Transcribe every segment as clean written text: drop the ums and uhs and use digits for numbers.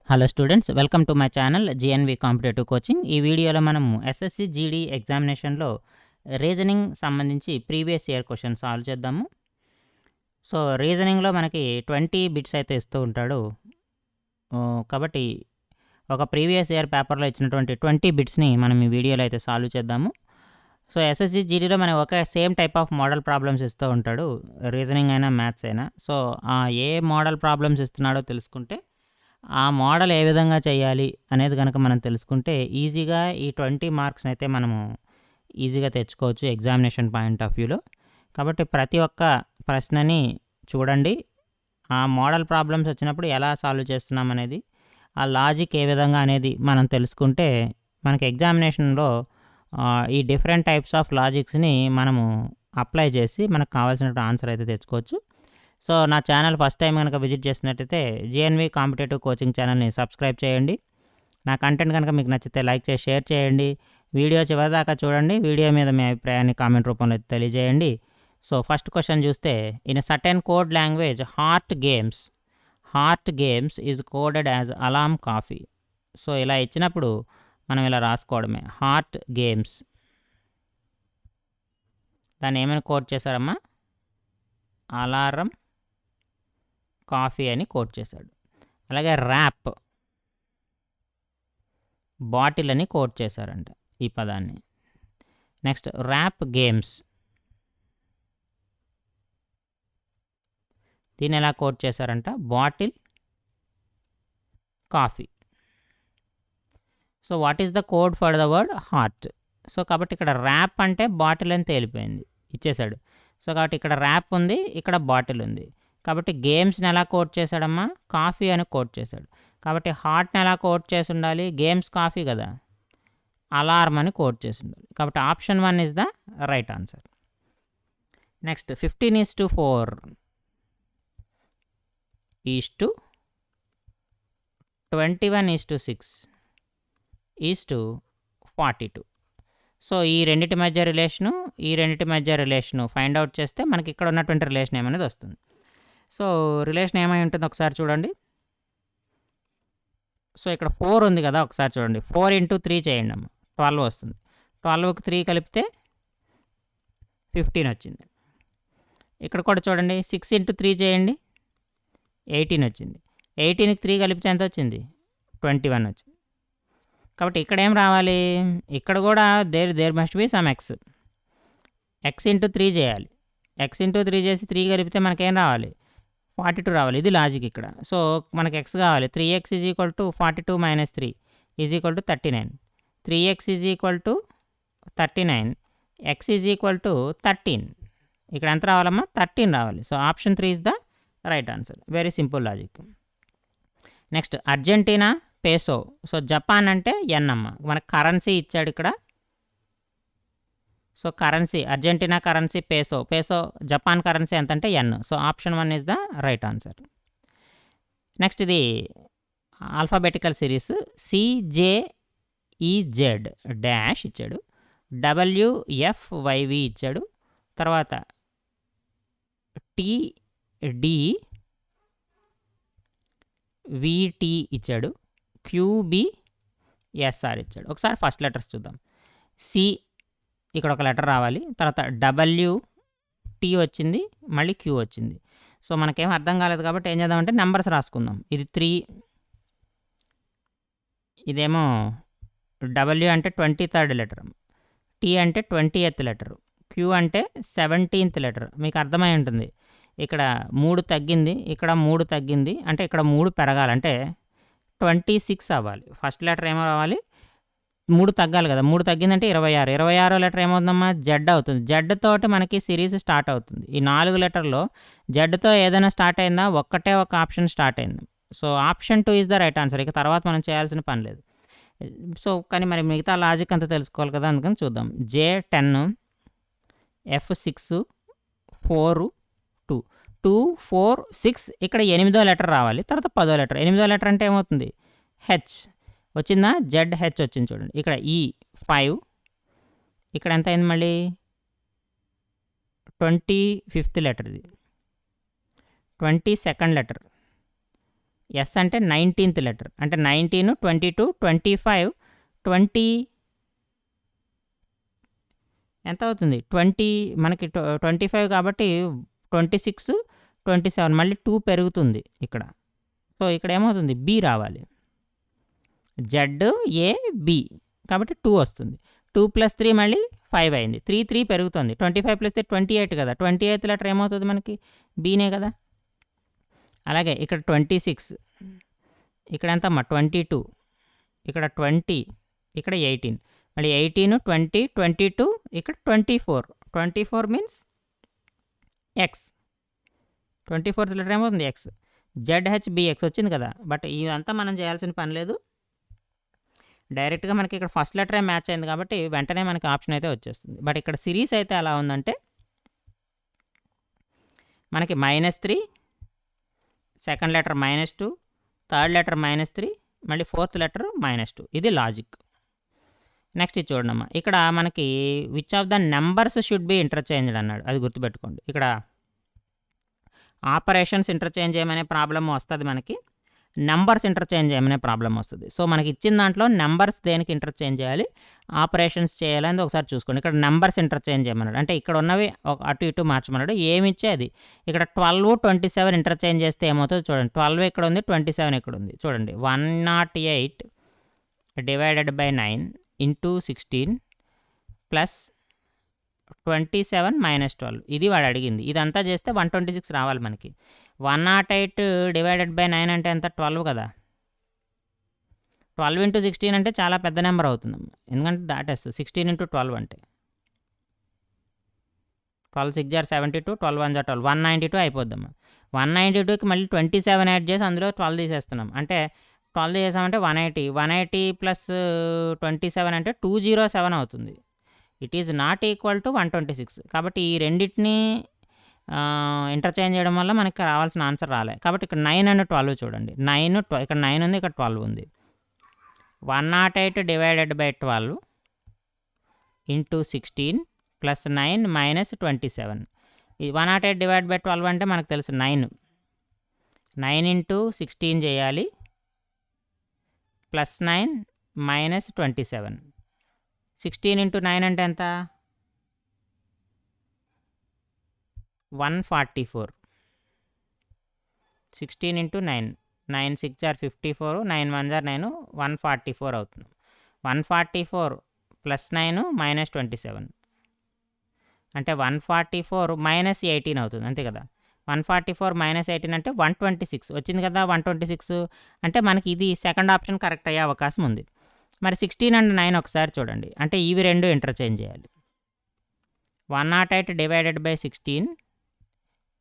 Hello students, welcome to my channel GNV competitive coaching. ఈ వీడియోలో మనం ఎస్ఎస్సి జీడీ ఎగ్జామినేషన్లో రీజనింగ్ సంబంధించి ప్రీవియస్ ఇయర్ క్వశ్చన్ సాల్వ్ చేద్దాము. సో రీజనింగ్లో మనకి 20 బిట్స్ అయితే ఇస్తూ ఉంటాడు. కాబట్టి ఒక ప్రీవియస్ ఇయర్ పేపర్లో ఇచ్చినటువంటి 20 బిట్స్ని మనం ఈ వీడియోలో అయితే సాల్వ్ చేద్దాము. సో ఎస్ఎస్సి జీడీలో మనం ఒక same type of model problems ఇస్తూ ఉంటాడు, రీజనింగ్ అయినా మ్యాథ్స్ అయినా. సో ఏ మోడల్ ప్రాబ్లమ్స్ ఇస్తున్నాడో తెలుసుకుంటే ఆ మోడల్ ఏ విధంగా చేయాలి అనేది కనుక మనం తెలుసుకుంటే ఈజీగా ఈ 20 మార్క్స్ని అయితే మనము ఈజీగా తెచ్చుకోవచ్చు ఎగ్జామినేషన్ పాయింట్ ఆఫ్ వ్యూలో. కాబట్టి ప్రతి ఒక్క ప్రశ్నని చూడండి, ఆ మోడల్ ప్రాబ్లమ్స్ వచ్చినప్పుడు ఎలా సాల్వ్ చేస్తున్నాం అనేది, ఆ లాజిక్ ఏ విధంగా అనేది మనం తెలుసుకుంటే మనకి ఎగ్జామినేషన్లో ఈ డిఫరెంట్ టైప్స్ ఆఫ్ లాజిక్స్ని మనము అప్లై చేసి మనకు కావాల్సిన ఆన్సర్ అయితే తెచ్చుకోవచ్చు. సో నా ఛానల్ ఫస్ట్ టైం కనుక విజిట్ చేసినట్టయితే జిఎన్వి కాంపిటేటివ్ కోచింగ్ ఛానల్ని సబ్స్క్రైబ్ చేయండి. నా కంటెంట్ కనుక మీకు నచ్చితే లైక్ చేసి షేర్ చేయండి. వీడియో చివరిదాకా చూడండి. వీడియో మీద మీ అభిప్రాయాన్ని కామెంట్ రూపంలో తెలియజేయండి. సో ఫస్ట్ క్వశ్చన్ చూస్తే, in certain code language heart games is coded as Alam coffee. So ఇలా ఇచ్చినప్పుడు మనం ఇలా రాసుకోవడమే, హార్ట్ గేమ్స్. దాన్ని ఏమైనా కోడ్ చేశారమ్మా? అలారం కాఫీ అని కోట్ చేశాడు. అలాగే ర్యాప్, బాటిల్ అని కోట్ చేశారంట ఈ పదాన్ని. నెక్స్ట్ ర్యాప్ గేమ్స్, దీన్ని ఎలా కోట్ చేశారంట? Bottle coffee. So what is the code for the word heart? So కాబట్టి ఇక్కడ ర్యాప్ అంటే బాటిల్ అని తేలిపోయింది, ఇచ్చేశాడు. సో కాబట్టి ఇక్కడ ర్యాప్ ఉంది, ఇక్కడ బాటిల్ ఉంది. కాబట్టి గేమ్స్ని ఎలా కోట్ చేశాడమ్మా? కాఫీ అని కోట్ చేశాడు. కాబట్టి హార్ట్ని ఎలా కోట్ చేసి ఉండాలి? గేమ్స్ కాఫీ కదా, అలార్మ్ అని కోట్ చేసి ఉండాలి. కాబట్టి option 1 is the right answer. Next 15:4 is to 21:6 is to 42. So ఈ రెండింటి మధ్య రిలేషను ఫైండ్ అవుట్ చేస్తే మనకి ఇక్కడ ఉన్నటువంటి రిలేషన్ ఏమనేది వస్తుంది. సో రిలేషన్ ఏమై ఉంటుంది ఒకసారి చూడండి. సో ఇక్కడ 4 ఉంది కదా, ఒకసారి చూడండి. 4 × 3 చేయండి అమ్మ, 12 వస్తుంది. 12కి 3 కలిపితే 15 వచ్చింది. ఇక్కడ కూడా చూడండి, 6 × 3 చేయండి, 18 వచ్చింది. 18కి 3 కలిపితే ఎంత వచ్చింది? 21 వచ్చింది. కాబట్టి ఇక్కడ ఏం రావాలి? ఇక్కడ కూడా there must be some x. X × 3 చేయాలి. ఎక్స్ × 3 చేసి 3 కలిపితే మనకేం రావాలి? 42 రావాలి. ఇది లాజిక్ ఇక్కడ. సో మనకి ఎక్స్ కావాలి. 3x is equal to 42 - 3 is equal to 39. 3x is equal to 39, x is equal to 13. ఇక్కడ ఎంత రావాలమ్మా? 13 రావాలి. So option 3 is the right answer. Very simple logic. Next Argentina peso. So Japan అంటే yen అమ్మ, మనకు currency ఇచ్చాడు ఇక్కడ. So currency Argentina currency peso Japan currency ఎంత అంటే yen. So option 1 is the right answer. Next ఇది alphabetical series. CJEZ dash ఇచ్చాడు, WFYV ఇచ్చాడు, తర్వాత TDVT ఇచ్చాడు, QBSR ఇచ్చాడు. ఒకసారి ఫస్ట్ లెటర్స్ చూద్దాం. సి, ఇక్కడ ఒక లెటర్ రావాలి, తర్వాత WT వచ్చింది, మళ్ళీ Q వచ్చింది. సో మనకేం అర్థం కాలేదు కాబట్టి ఏం చేద్దామంటే నెంబర్స్ రాసుకుందాం. ఇది 3, ఇదేమో W అంటే 23rd లెటర్, T అంటే 20th లెటర్, Q అంటే 17th లెటర్. మీకు అర్థమై ఉంటుంది. ఇక్కడ 3 తగ్గింది, ఇక్కడ 3 తగ్గింది, అంటే ఇక్కడ 3 పెరగాలంటే 26 అవ్వాలి. ఫస్ట్ లెటర్ ఏమో రావాలి, 3 తగ్గాలి కదా, 3 తగ్గిందంటే 26. 26వ లెటర్ ఏమవుతుందమ్మా? జెడ్ అవుతుంది. జెడ్ తోటి మనకి సిరీస్ స్టార్ట్ అవుతుంది. ఈ 4 లెటర్లో జెడ్తో ఏదైనా స్టార్ట్ అయిందా? ఒక్కటే ఒక ఆప్షన్ స్టార్ట్ అయింది. So option 2 is the right answer. ఇక తర్వాత మనం చేయాల్సిన పని లేదు. సో కానీ మరి మిగతా లాజిక్ అంతా తెలుసుకోవాలి కదా, అందుకని చూద్దాం. J10, F6, 4, 2, 2, 4, 6. ఇక్కడ 8వ లెటర్ రావాలి, తర్వాత 10వ లెటర్. 8వ లెటర్ అంటే ఏమవుతుంది? హెచ్ వచ్చిందా? ZH వచ్చింది చూడండి. ఇక్కడ E5, ఇక్కడ ఎంత అయింది మళ్ళీ? 25th లెటర్, ఇది 22nd లెటర్, ఎస్ అంటే 19th లెటర్, అంటే 19, 22, 25, 20 ఎంత అవుతుంది 20, మనకి 25 కాబట్టి 26, 27 మళ్ళీ 2 పెరుగుతుంది ఇక్కడ. సో ఇక్కడ ఏమవుతుంది బి రావాలి, జెడ్ ఏ బి కాబట్టి 2 వస్తుంది. 2 + 3 మళ్ళీ 5 అయింది, 3 పెరుగుతుంది. 25 + 3 28 కదా, 28th లెటర్ ఏమవుతుంది మనకి బీనే కదా. అలాగే ఇక్కడ 26, ఇక్కడ ఎంతమ్మా 22, ఇక్కడ 20, ఇక్కడ 18, మళ్ళీ 18, 20, 22, ఇక్కడ 24 మీన్స్ ఎక్స్. 24th లెటర్ ఏమవుతుంది ఎక్స్. ZHBX వచ్చింది కదా. బట్ ఇదంతా మనం చేయాల్సిన పని లేదు, డైరెక్ట్గా మనకి ఇక్కడ ఫస్ట్ లెటరే మ్యాచ్ అయింది కాబట్టి వెంటనే మనకి ఆప్షన్ అయితే వచ్చేస్తుంది. బట్ ఇక్కడ సిరీస్ అయితే ఎలా ఉందంటే మనకి -3, సెకండ్ లెటర్ -2, థర్డ్ లెటర్ -3, మళ్ళీ ఫోర్త్ లెటర్ -2. ఇది లాజిక్. నెక్స్ట్ ఇది చూడమ్మా, ఇక్కడ మనకి which of the numbers should be interchanged అన్నాడు, అది గుర్తుపెట్టుకోండి. ఇక్కడ ఆపరేషన్స్ ఇంటర్చేంజ్ చేయమనే ప్రాబ్లమ్ వస్తుంది మనకి, నెంబర్స్ ఇంటర్చేంజ్ చేయమనే ప్రాబ్లం వస్తుంది. సో మనకి ఇచ్చిన దాంట్లో నెంబర్స్ దేనికి ఇంటర్చేంజ్ చేయాలి, ఆపరేషన్స్ చేయాలని ఒకసారి చూసుకోండి. ఇక్కడ నెంబర్స్ ఇంటర్చేంజ్ చేయమన్నాడు, అంటే ఇక్కడ ఉన్నవి అటు ఇటు మార్చమన్నాడు. ఏమి ఇచ్చేది ఇక్కడ 12, 27 ఇంటర్చేంజ్ చేస్తే ఏమవుతుంది చూడండి. 12 ఇక్కడ ఉంది, 27 ఇక్కడ ఉంది చూడండి. 108 డివైడెడ్ బై 9 ఇంటూ 16 ప్లస్ 27 - 12, ఇది వాడు అడిగింది. ఇదంతా చేస్తే 126 రావాలి మనకి. 108 డివైడెడ్ బై 9 అంటే ఎంత 12 కదా. 12 × 16 అంటే చాలా పెద్ద నెంబర్ అవుతుంది, ఎందుకంటే దాటేస్తుంది. 16 × 12 అంటే 12 6 = 72, 12 1 = 12, 192 అయిపోద్దమ్మా. 192కి మళ్ళీ 27 యాడ్ చేసి అందులో 12 తీసేస్తున్నాం, అంటే 12 చేసామంటే 180 ప్లస్ 27 అంటే 207 అవుతుంది. It is not equal to 126. కాబట్టి ఈ రెండింటిని ఇంటర్చేంజ్ చేయడం వల్ల మనకి రావాల్సిన ఆన్సర్ రాలే. కాబట్టి ఇక్కడ 9 and 12 చూడండి. 9, ఇక్కడ 9 ఉంది, ఇక్కడ 12 ఉంది. 108 divided by 12 into 16 plus 9 minus 27. ఈ 108 డివైడ్ బై 12 అంటే మనకు తెలుసు 9. 9 ఇంటూ 16 చేయాలి, ప్లస్ 9 మైనస్ 27. 16 ఇంటూ 9 అంటే ఎంత 144. 16 ఇంటూ 9, 9 6 = 54, 9 1 = 9, 144 అవుతుంది. 144 ప్లస్ 9 మైనస్ 27 అంటే 144 మైనస్ 18 అవుతుంది, అంతే కదా. 144 మైనస్ 18 అంటే 126 వచ్చింది కదా. 126 అంటే మనకి ఇది సెకండ్ ఆప్షన్ కరెక్ట్ అయ్యే అవకాశం ఉంది. మరి 16 and 9 ఒకసారి చూడండి, అంటే ఇవి రెండు ఇంటర్చేంజ్ చేయాలి. 108 divided by 16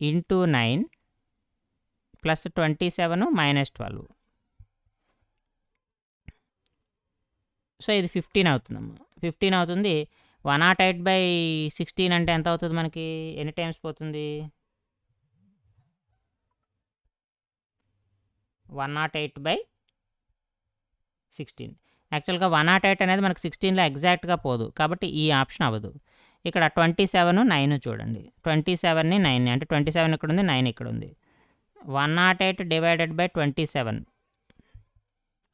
into 9 plus 27 minus 12. So ఇది 15 అవుతుందమ్మా, 15 అవుతుంది. 108 బై 16 అంటే ఎంత అవుతుంది మనకి, ఎన్ని టైమ్స్ పోతుంది 108 బై 16. యాక్చువల్గా 108 అనేది మనకి 16లో ఎగ్జాక్ట్గా పోదు, కాబట్టి ఈ ఆప్షన్ అవ్వదు. ఇక్కడ 27, 9 చూడండి. 27ని 9ని అంటే 27 ఇక్కడ ఉంది, 9 ఇక్కడ ఉంది. 108 డివైడెడ్ బై 27,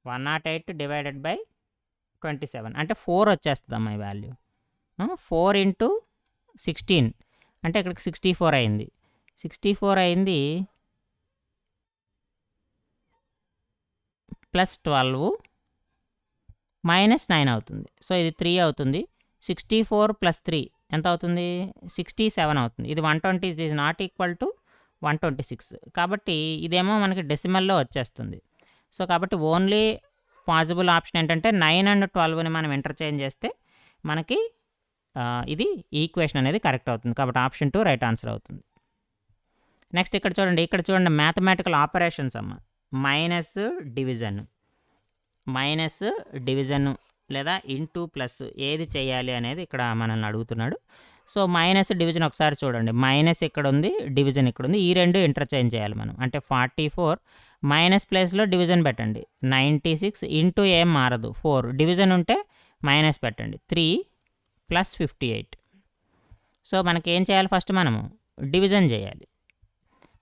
108 డివైడెడ్ బై 27 అంటే 4 వచ్చేస్తుందమ్మా ఈ వాల్యూ. 4 ఇంటూ 16 అంటే ఇక్కడికి 64 అయింది. 64 అయింది ప్లస్ 12 మైనస్ 9 అవుతుంది. సో ఇది 3 అవుతుంది. 64 ప్లస్ 3 ఎంత అవుతుంది 67 అవుతుంది. ఇది 120 it is not equal to 126. కాబట్టి ఇదేమో మనకి డెసిమల్లో వచ్చేస్తుంది. సో కాబట్టి ఓన్లీ పాసిబుల్ ఆప్షన్ ఏంటంటే 9 and 12ని మనం ఇంటర్చేంజ్ చేస్తే మనకి ఇది ఈక్వేషన్ అనేది కరెక్ట్ అవుతుంది. కాబట్టి ఆప్షన్ 2 రైట్ ఆన్సర్ అవుతుంది. నెక్స్ట్ ఇక్కడ చూడండి మ్యాథమెటికల్ ఆపరేషన్స్ అమ్మ. మైనస్ డివిజన్ లేదా ఇంటూ ప్లస్ ఏది చేయాలి అనేది ఇక్కడ మనల్ని అడుగుతున్నాడు. సో మైనస్ డివిజన్ ఒకసారి చూడండి. మైనస్ ఇక్కడ ఉంది, డివిజన్ ఇక్కడ ఉంది, ఈ రెండు ఇంటర్చేంజ్ చేయాలి మనం. అంటే 44 మైనస్ ప్లేస్లో డివిజన్ పెట్టండి. 96 ఇంటూ ఏం మారదు 4, డివిజన్ ఉంటే మైనస్ పెట్టండి. 3 ప్లస్ 58. సో మనకి ఏం చేయాలి, ఫస్ట్ మనము డివిజన్ చేయాలి.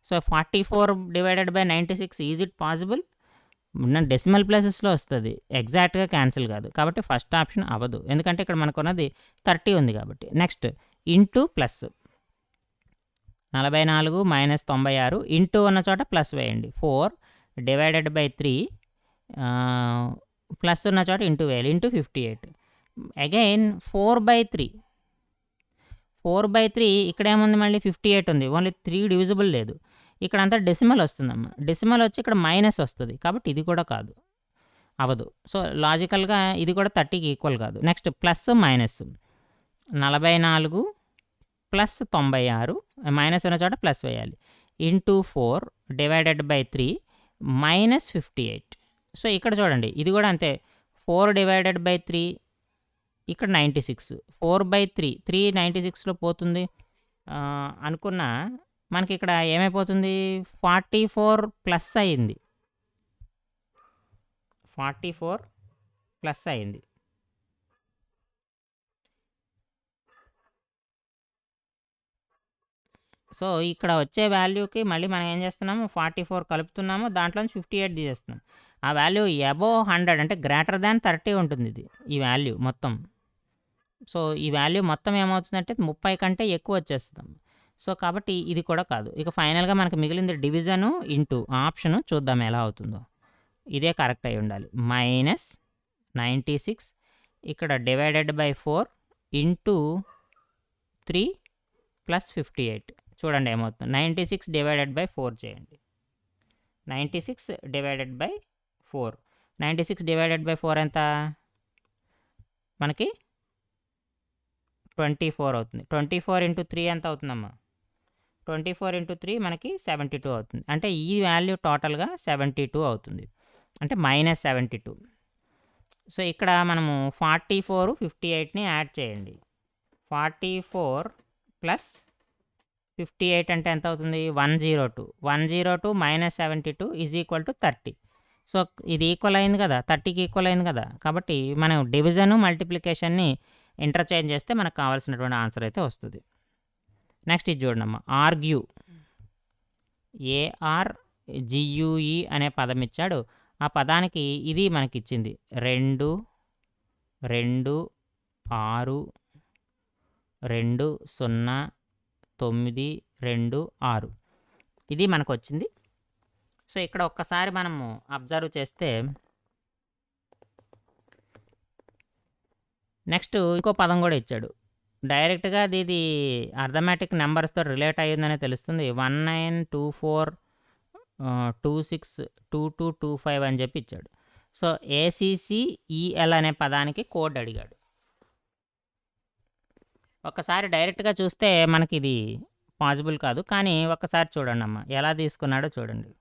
So 44/96 is it possible? Decimal ప్లేసెస్లో వస్తుంది, ఎగ్జాక్ట్గా క్యాన్సిల్ కాదు. కాబట్టి ఫస్ట్ ఆప్షన్ అవ్వదు, ఎందుకంటే ఇక్కడ మనకున్నది 30 ఉంది కాబట్టి. Next into plus 44 minus 96 into ఉన్న చోట ప్లస్ వేయండి. 4/3 ప్లస్ ఉన్న చోట ఇంటూ వేయాలి. ఇంటూ 58 అగైన్ 4/3 ఇక్కడ ఏముంది, మళ్ళీ 58 ఉంది, ఓన్లీ 3 డివిజిబుల్ లేదు. ఇక్కడ అంతా డెసిమల్ వస్తుందమ్మా, డెసిమల్ వచ్చి ఇక్కడ మైనస్ వస్తుంది, కాబట్టి ఇది కూడా కాదు, అవ్వదు. సో లాజికల్గా ఇది కూడా 30కి ఈక్వల్ కాదు. Next plus minus 44 plus 96 minus ఉన్న చోట ప్లస్ వేయాలి. Into 4/3 minus 58. సో ఇక్కడ చూడండి, ఇది కూడా అంతే. 4/3 ఇక్కడ 96, 4/3 396లో పోతుంది అనుకున్న మనకి ఇక్కడ ఏమైపోతుంది, 44 ప్లస్ అయింది, 44 ప్లస్ అయింది. సో ఇక్కడ వచ్చే వాల్యూకి మళ్ళీ మనం ఏం చేస్తున్నాము, 44 కలుపుతున్నాము, దాంట్లో 58 తీసేస్తున్నాం. ఆ వాల్యూ అబోవ్ 100 అంటే గ్రేటర్ దాన్ 30 ఉంటుంది ఇది, ఈ వాల్యూ మొత్తం. సో ఈ వాల్యూ మొత్తం ఏమవుతుందంటే 30 కంటే ఎక్కువ వచ్చేస్తుంది. సో కాబట్టి ఇది కూడా కాదు. ఇక ఫైనల్గా మనకు మిగిలింది డివిజను ఇంటూ ఆప్షను, చూద్దాం ఎలా అవుతుందో. ఇదే కరెక్ట్ అయి ఉండాలి. మైనస్ 96 ఇక్కడ /4 ఇంటూ 3 ప్లస్ 58. చూడండి ఏమవుతుంది, 96/4 చేయండి. 96/4 96/4 ఎంత మనకి 24 అవుతుంది. 24 ఇంటూ 3 ఎంత అవుతుందమ్మా, 24 ఇంటూ 3 మనకి 72 అవుతుంది. అంటే ఈ వాల్యూ టోటల్గా 72 అవుతుంది, అంటే మైనస్ 72. సో ఇక్కడ మనము 44 58ని యాడ్ చేయండి. 44 ప్లస్ 58 అంటే ఎంత అవుతుంది, 102. 102 minus 72 is equal to 30. So ఇది ఈక్వల్ అయింది కదా, 30కి ఈక్వల్ అయింది కదా. కాబట్టి మనం డివిజను మల్టిప్లికేషన్ని ఇంటర్చేంజ్ చేస్తే మనకు కావాల్సినటువంటి ఆన్సర్ అయితే వస్తుంది. నెక్స్ట్ ఇది చూడండమ్మా, ఆర్గ్యూ, ARGUE అనే పదం ఇచ్చాడు. ఆ పదానికి ఇది మనకి ఇచ్చింది 2 2 6 2 0 9 2 6 ఇది మనకు వచ్చింది. సో ఇక్కడ ఒక్కసారి మనము అబ్జర్వ్ చేస్తే నెక్స్ట్ ఇంకో పదం కూడా ఇచ్చాడు. డైరెక్ట్గా ఇది అర్థమెటిక్ నెంబర్స్తో రిలేట్ అయ్యిందనే తెలుస్తుంది. 1924 26 2225 అని చెప్పి ఇచ్చాడు. సో ACCEL అనే పదానికి కోడ్ అడిగాడు. ఒక్కసారి డైరెక్ట్గా చూస్తే మనకి ఇది పాసిబుల్ కాదు, కానీ ఒక్కసారి చూడండి అమ్మ ఎలా తీసుకున్నాడో చూడండి.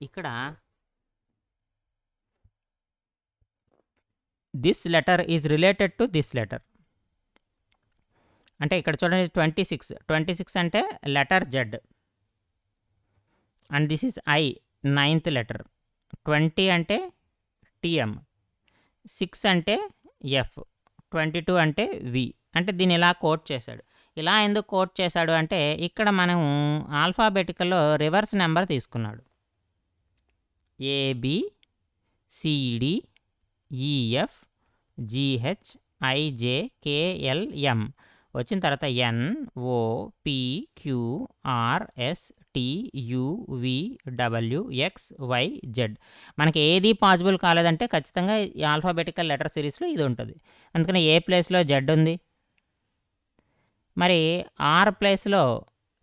ఇక్కడ this letter is related to this letter అంటే ఇక్కడ చూడండి 26 అంటే letter Z and this is I 9th letter. 20 అంటే TM, 6 అంటే F, 22 అంటే V. అంటే దీన్ని ఇలా కోట్ చేశాడు. ఇలా ఎందుకు కోట్ చేశాడు అంటే ఇక్కడ మనం ఆల్ఫాబెటికల్లో రివర్స్ నెంబర్ తీసుకున్నాడు. ABCDEF GH IJKLM వచ్చిన తర్వాత NOPQRSTUVWXYZ. మనకి ఏది పాసిబుల్ కాలేదంటే ఖచ్చితంగా ఈ ఆల్ఫాబెటికల్ లెటర్ సిరీస్లో ఇది ఉంటుంది. అందుకని ఏ ప్లేస్లో జెడ్ ఉంది, మరి ఆర్ ప్లేస్లో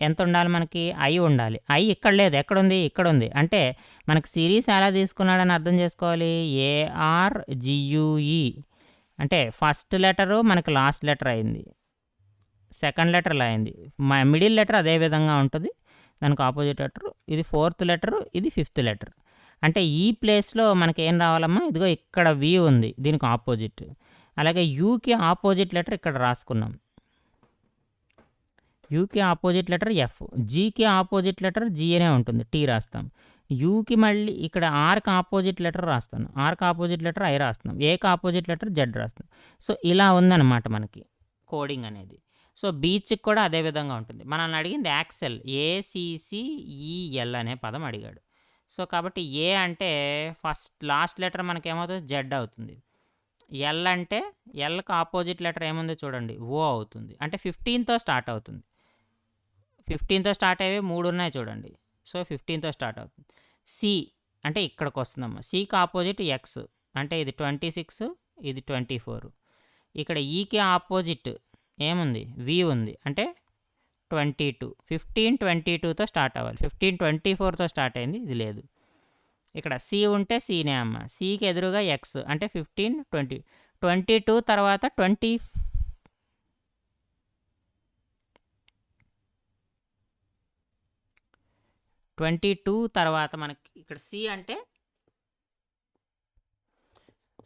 ఎంత ఉండాలి, మనకి ఐ ఉండాలి. ఐ ఇక్కడ లేదు, ఎక్కడుంది, ఇక్కడ ఉంది. అంటే మనకి సిరీస్ ఎలా తీసుకున్నాడని అర్థం చేసుకోవాలి. ARGUE అంటే ఫస్ట్ లెటరు మనకి లాస్ట్ లెటర్ అయింది, సెకండ్ లెటర్ అయింది, మిడిల్ లెటర్ అదే విధంగా ఉంటుంది, దానికి ఆపోజిట్ లెటరు ఇది 4th లెటరు, ఇది 5th లెటర్. అంటే ఈ ప్లేస్లో మనకి ఏం రావాలమ్మా, ఇదిగో ఇక్కడ V ఉంది, దీనికి ఆపోజిట్. అలాగే యూకి ఆపోజిట్ లెటర్ ఇక్కడ రాసుకున్నాం, యూకి ఆపోజిట్ లెటర్ F, జీకి ఆపోజిట్ లెటర్ G అనే ఉంటుంది, T రాస్తాం. యూకి మళ్ళీ ఇక్కడ ఆర్కి ఆపోజిట్ లెటర్ రాస్తాను, ఆర్కి ఆపోజిట్ లెటర్ I రాస్తున్నాం, ఏకి ఆపోజిట్ లెటర్ Z రాస్తాం. సో ఇలా ఉందన్నమాట మనకి కోడింగ్ అనేది. సో బీచ్కి కూడా అదే విధంగా ఉంటుంది. మనల్ని అడిగింది యాక్సెల్, ఏసీసీఈఎల్ అనే పదం అడిగాడు. సో కాబట్టి ఏ అంటే లాస్ట్ లెటర్ మనకేమవుతుంది, జెడ్ అవుతుంది. ఎల్ అంటే ఎల్కి ఆపోజిట్ లెటర్ ఏముందో చూడండి, ఓ అవుతుంది. అంటే 15తో స్టార్ట్ అవుతుంది. 15తో స్టార్ట్ అయ్యేవి 3 ఉన్నాయి చూడండి. సో 15తో స్టార్ట్ అవుతుంది. సి అంటే ఇక్కడికి వస్తుందమ్మా. సికి ఆపోజిట్ ఎక్స్ అంటే ఇది 26, ఇది 24. ఇక్కడ ఈకి ఆపోజిట్ ఏముంది, వి ఉంది అంటే 22. 15 22తో స్టార్ట్ అవ్వాలి. 15 24తో స్టార్ట్ అయింది, ఇది లేదు. ఇక్కడ సి ఉంటే సీనే అమ్మ. సికి ఎదురుగా ఎక్స్ అంటే 15 20. 22 తర్వాత 22 తర్వాత మనకి ఇక్కడ సి అంటే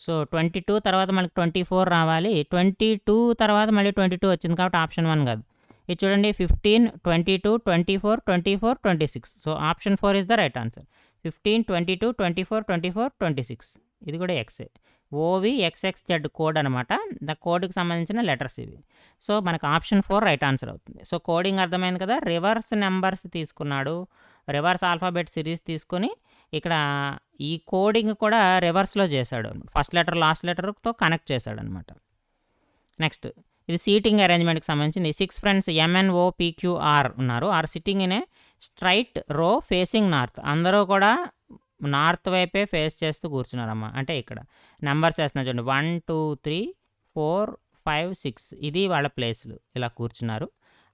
సో 22 తర్వాత మనకి 24 రావాలి. 22 తర్వాత మళ్ళీ 22 వచ్చింది కాబట్టి ఆప్షన్ 1 కాదు. ఇది చూడండి 15 22 24 24 26. So option 4 is the right answer. 15 22 24 24 26. ఇది కూడా ఎక్సే. ఓవి ఎక్స్ఎక్స్జెడ్ కోడ్ అనమాట. ద కోడ్కి సంబంధించిన లెటర్స్ ఇవి. సో మనకు ఆప్షన్ 4 రైట్ ఆన్సర్ అవుతుంది. సో కోడింగ్ అర్థమైంది కదా. రివర్స్ నెంబర్స్ తీసుకున్నాడు, రివర్స్ ఆల్ఫాబెట్ సిరీస్ తీసుకొని ఇక్కడ ఈ కోడింగ్ కూడా రివర్స్లో చేశాడు. ఫస్ట్ లెటర్ లాస్ట్ లెటర్తో కనెక్ట్ చేశాడు అనమాట. నెక్స్ట్ ఇది సీటింగ్ అరేంజ్మెంట్కి సంబంధించింది. 6 ఫ్రెండ్స్ MNOPQR ఉన్నారు. Are sitting in a straight row facing north. అందరూ కూడా నార్త్ వైపే ఫేస్ చేస్తూ కూర్చున్నారమ్మా. అంటే ఇక్కడ నెంబర్స్ వేస్తున్నారు చూడండి, 1 2 3 4 5 6. ఇది వాళ్ళ ప్లేస్లు. ఇలా కూర్చున్నారు.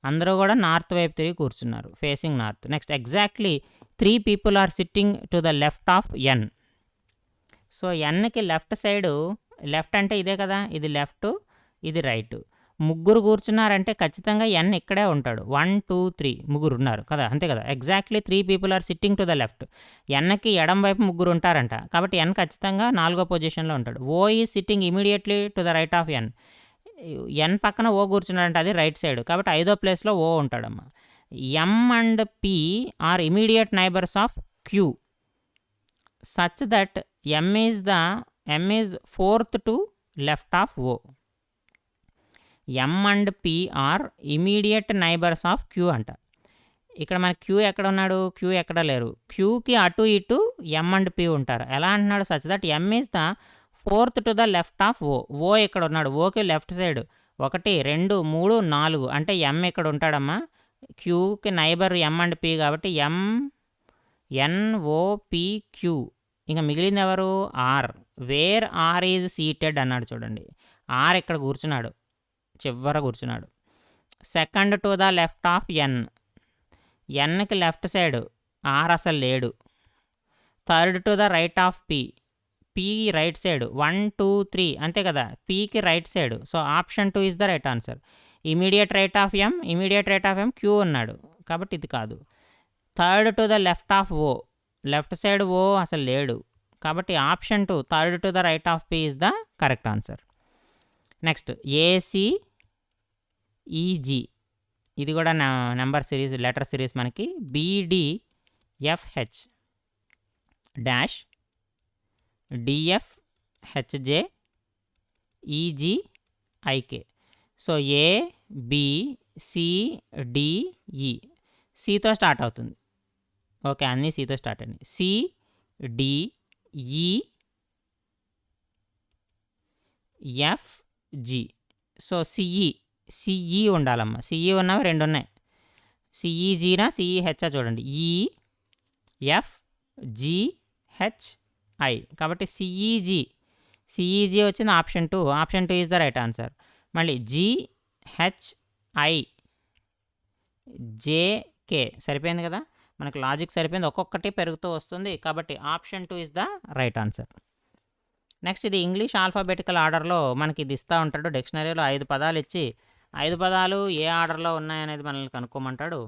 అందరూ కూడా నార్త్ వైపు తిరిగి కూర్చున్నారు, facing north. Next exactly 3 people are sitting to the left of N. So ఎన్కి లెఫ్ట్ సైడు, లెఫ్ట్ అంటే ఇదే కదా, ఇది లెఫ్ట్ ఇది రైట్. ముగ్గురు కూర్చున్నారంటే ఖచ్చితంగా ఎన్ ఇక్కడే ఉంటాడు. 1 2 3 ముగ్గురు ఉన్నారు కదా, అంతే కదా. Exactly 3 people are sitting to the left. ఎన్కి ఎడం వైపు ముగ్గురు ఉంటారంట కాబట్టి ఎన్ ఖచ్చితంగా 4వ పొజిషన్లో ఉంటాడు. O is sitting immediately to the right of N. N పక్కన ఓ కూర్చున్నాడంటే అది రైట్ సైడ్ కాబట్టి 5వ ప్లేస్లో ఓ ఉంటాడమ్మా. M and P are immediate neighbours of Q such that M is 4th to left of O. M and P are immediate neighbours of Q అంట. ఇక్కడ మన క్యూ ఎక్కడ ఉన్నాడు, క్యూ ఎక్కడ లేరు. క్యూకి అటు ఇటు ఎం అండ్ పి ఉంటారు. ఎలా అంటున్నాడు, such that M is the 4th to the left of O. O ఇక్కడ ఉన్నాడు, ఓకి లెఫ్ట్ సైడ్ 1 2 3 4 అంటే ఎం ఇక్కడ ఉంటాడమ్మా. క్యూకి నైబర్ ఎం అండ్ పి కాబట్టి MNOPQ. ఇంకా మిగిలింది ఎవరు, R. Where R is seated అన్నాడు చూడండి. ఆర్ ఇక్కడ కూర్చున్నాడు, చివర కూర్చున్నాడు. Second to the left of N. ఎన్కి లెఫ్ట్ సైడ్ ఆర్ అసలు లేడు. Third to the right of P. P right side 1 2 3 అంతే కదా, పీకి right side. So option 2 is the right answer. Immediate right of M, immediate right of M Q ఉన్నాడు కాబట్టి ఇది కాదు. Third to the left of O, left side O అసలు లేడు కాబట్టి option 2 third to the right of P is the correct answer. Next ACEG. ఇది కూడా number series, letter series మనకి. BDFH dash DFHJ EGIK. So ABCDE సితో start అవుతుంది. Okay, అన్నీ సితో స్టార్ట్ అయ్యింది. CDEFG. సో సిఈ ఉండాలమ్మా. సిఈ ఉన్నవి 2 ఉన్నాయి. సిఈజీనా సిఈహెచ్ఆ చూడండి, EFGHI కాబట్టి సిఈజీ వచ్చింది option 2. Option 2 is the right answer. మళ్ళీ GHIJK సరిపోయింది కదా, మనకు లాజిక్ సరిపోయింది. ఒక్కొక్కటి పెరుగుతూ వస్తుంది కాబట్టి option 2 is the right answer. Next ఇది ఇంగ్లీష్ ఆల్ఫాబెటికల్ ఆర్డర్లో మనకి ఇది ఇస్తూ ఉంటాడు. డిక్షనరీలో 5 పదాలు ఇచ్చి 5 పదాలు ఏ ఆర్డర్లో ఉన్నాయనేది మనల్ని కనుక్కోమంటాడు.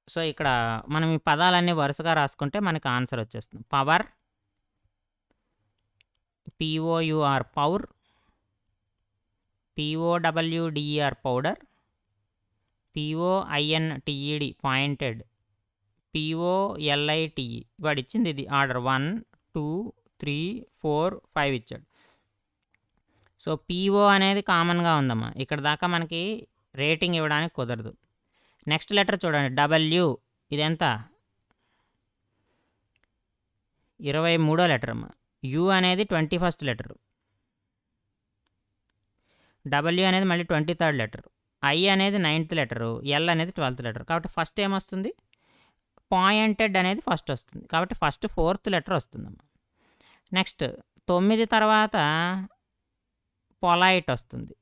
సో ఇక్కడ మనం ఈ పదాలన్నీ వరుసగా రాసుకుంటే మనకి ఆన్సర్ వచ్చేస్తుంది. Power, POUR pour, POWDER powder, POINTED pointed, POLITE. వాడు ఇచ్చింది ఇది ఆర్డర్ 1 2 3 4 5 ఇచ్చాడు. సో పీఓ అనేది కామన్గా ఉందమ్మా, ఇక్కడ దాకా మనకి రేటింగ్ ఇవ్వడానికి కుదరదు. నెక్స్ట్ లెటర్ చూడండి, డబ్ల్యూ, ఇది ఎంత? 23వ లెటర్ అమ్మా. యూ అనేది 21st లెటరు, డబ్ల్యూ అనేది మళ్ళీ 23rd లెటర్, ఐ అనేది 9th లెటరు, ఎల్ అనేది 12th లెటర్. కాబట్టి ఫస్ట్ ఏమొస్తుంది? పాయింటెడ్ అనేది ఫస్ట్ వస్తుంది, కాబట్టి ఫస్ట్ 4th లెటర్ వస్తుందమ్మా. నెక్స్ట్ 9 తర్వాత పొలైట్ వస్తుంది,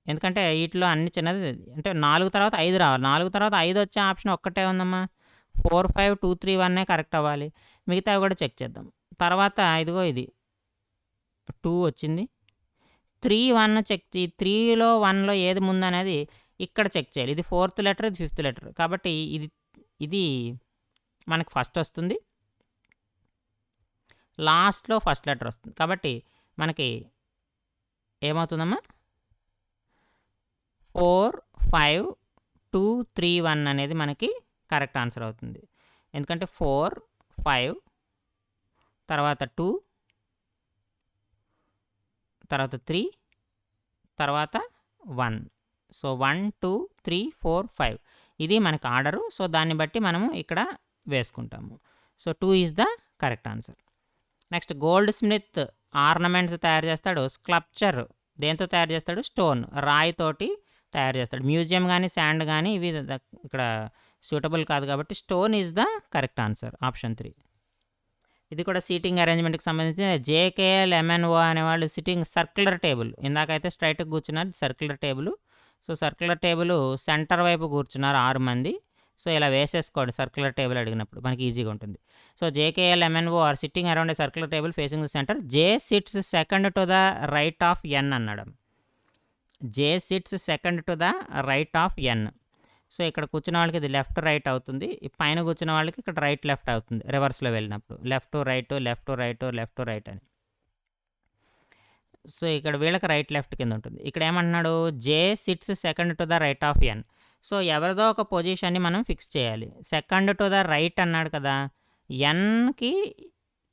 ఎందుకంటే వీటిలో అన్ని చిన్నది, అంటే 4 తర్వాత 5 రావాలి. 4 తర్వాత 5 వచ్చే ఆప్షన్ ఒక్కటే ఉందమ్మా. 4, 5, 2, 3, 1 కరెక్ట్ అవ్వాలి. మిగతావి కూడా చెక్ చేద్దాం. తర్వాత ఇదిగో ఇది 2 వచ్చింది. 3, 1 చెక్ 3లో 1లో ఏది ముందు అనేది ఇక్కడ చెక్ చేయాలి. ఇది 4th లెటర్, ఇది 5th లెటర్, కాబట్టి ఇది మనకు ఫస్ట్ వస్తుంది, లాస్ట్లో ఫస్ట్ లెటర్ వస్తుంది. కాబట్టి మనకి ఏమవుతుందమ్మా? 4, 5, 2, 3, 1 అనేది మనకి కరెక్ట్ ఆన్సర్ అవుతుంది. ఎందుకంటే 4, 5 తర్వాత 2 తర్వాత 3 తర్వాత 1. సో 1, 2, 3, 4, 5 ఇది మనకు ఆర్డరు. సో దాన్ని బట్టి మనము ఇక్కడ వేసుకుంటాము. So 2 is the correct answer. Next gold Smith ornaments తయారు చేస్తాడు. స్కల్ప్చర్ దేంతో తయారు చేస్తాడు? స్టోన్, రాయితోటి తయారు చేస్తాడు. మ్యూజియం కానీ శాండ్ కానీ ఇవి ఇక్కడ సూటబుల్ కాదు, కాబట్టి stone is the correct answer, option 3. ఇది కూడా సీటింగ్ అరేంజ్మెంట్కి సంబంధించిన జేకేఎల్ ఎంఎన్ఓ అనేవాళ్ళు సిట్టింగ్ సర్క్యులర్ టేబుల్. ఇందాకైతే స్ట్రైట్గా కూర్చున్నారు, circular table. So circular table centre వైపు కూర్చున్నారు 6 మంది. సో ఇలా వేసేసుకోండి, సర్క్యులర్ టేబుల్ అడిగినప్పుడు మనకి ఈజీగా ఉంటుంది. So J K L M N O are sitting around a circular table facing the centre. J sits second to the right of N అన్నాడు. J sits second to the right of N. So ఇక్కడ కూర్చున్న వాళ్ళకి ఇది left right అవుతుంది, పైన కూర్చున్న వాళ్ళకి ఇక్కడ రైట్ లెఫ్ట్ అవుతుంది రివర్స్లో వెళ్ళినప్పుడు. Left right, left right, left right అని. సో ఇక్కడ వీళ్ళకి రైట్ లెఫ్ట్ కింద ఉంటుంది. ఇక్కడ ఏమంటున్నాడు? J sits second to the right of N. So ఎవరిదో ఒక పొజిషన్ని మనం ఫిక్స్ చేయాలి. సెకండ్ టు ద రైట్ అన్నాడు కదా, ఎన్కి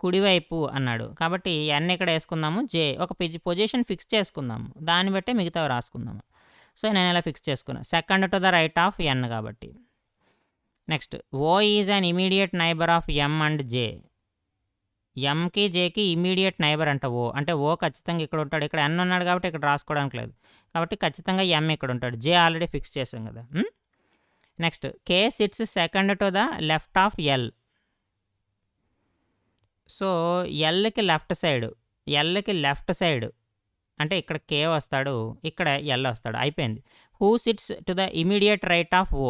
కుడివైపు అన్నాడు, కాబట్టి ఎన్ ఇక్కడ వేసుకుందాము. జే ఒక పొజిషన్ ఫిక్స్ చేసుకుందాము, దాన్ని బట్టే మిగతావి రాసుకుందాము. సో నేను ఇలా ఫిక్స్ చేసుకున్నాను, second to the right of N కాబట్టి. Next O is an immediate neighbour of M and J. ఎంకి జేకి ఇమీడియట్ నైబర్ అంట ఓ, అంటే ఓ ఖచ్చితంగా ఇక్కడ ఉంటాడు. ఇక్కడ ఎన్ ఉన్నాడు కాబట్టి ఇక్కడ రాసుకోవడానికి లేదు, కాబట్టి ఖచ్చితంగా ఎం ఇక్కడ ఉంటాడు. జే ఆల్రెడీ ఫిక్స్ చేసాం కదా. Next K sits second to the left of L. So ఎల్కి లెఫ్ట్ సైడ్, ఎల్కి లెఫ్ట్ సైడ్ అంటే ఇక్కడ కే వస్తాడు, ఇక్కడ ఎల్ వస్తాడు, అయిపోయింది. Who sits to the immediate right of O.